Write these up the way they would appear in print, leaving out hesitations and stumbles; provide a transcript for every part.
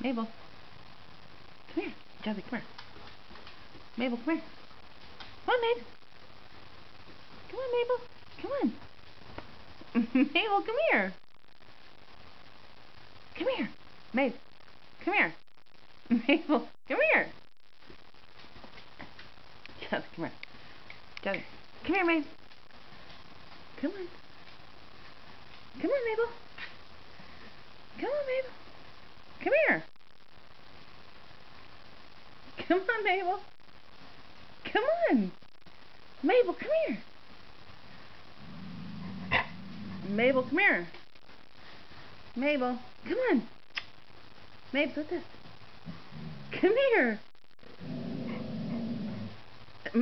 Mabel. Come here. Jazzy, come here. Mabel, come here. Come on, Mabel. Come on, Mabel. Come on. Mabel, come here. Come here. Mabel, come here. Mabel, come here. Jazzy, come here. Jazzy, come here, Mabel. Come on. Come on, Mabel. Come on, Mabel. Come here. Come on, Mabel. Come on. Mabel, come here. Mabel, come here. Mabel, come on. Mabel, what's this? Come here. Come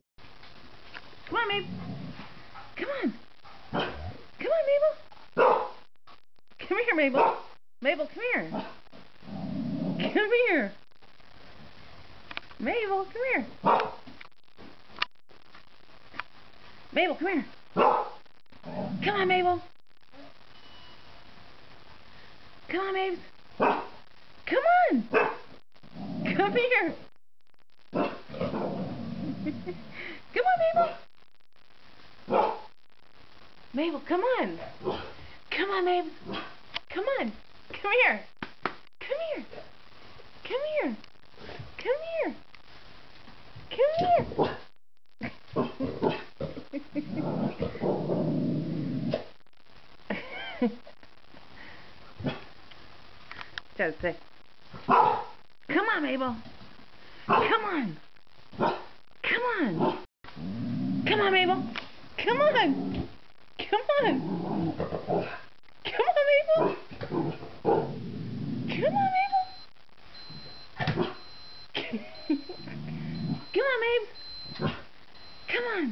on, Mabel. Come on. Come on, Mabel. Come here, Mabel. Mabel, come here. Come here. Mabel, come here. Mabel, come here. Come on, Mabel. Come on, Mabel. Come on. Come here. Come on, Mabel. Mabel, come on. Come on, Mabel. Come on. Come here. Come here. Come here. Come here. Come here. Just say, come on, Mabel. Come on. Come on. Come on, Mabel. Come on. Come on. Come on, Mabel. Come on, Mabel. Come on, Mabel. Come on.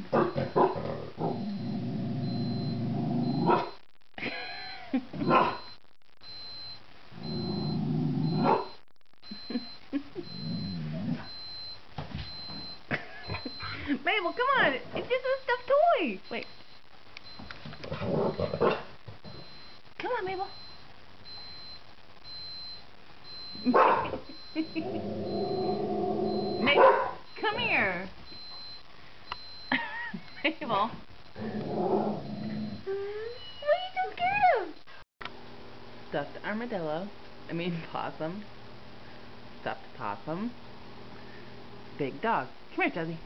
Mabel, come on. It's just a stuffed toy. Wait. Come on, Mabel. Mabel, come here. Mabel. What are you so scared of? Stuffed armadillo. Possum. Stuffed possum. Big dog. Come here, Jazzy.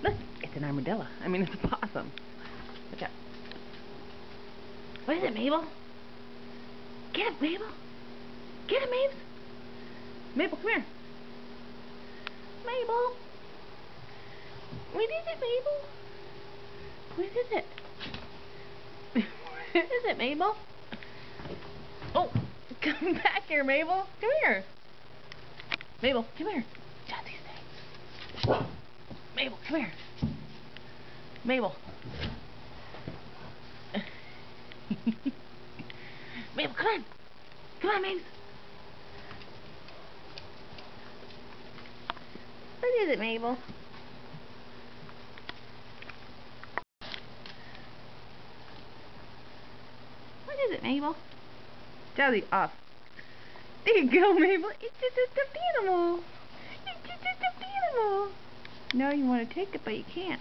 Look, it's an armadillo. It's a possum. Look out. What is it, Mabel? Get it, Mabel. Get it, Mabel. Mabel, come here. Mabel. What is it, Mabel? What is it? What is it, Mabel? Oh, come back here, Mabel. Come here. Mabel, come here. Jazzy, stay. Mabel, come here. Mabel. Mabel, come on. Come on, Mabel. What is it, Mabel? What is it, Mabel? Jazzy, off. There you go, Mabel. It's just a stuffed animal. It's just a stuffed animal. Now you want to take it, but you can't.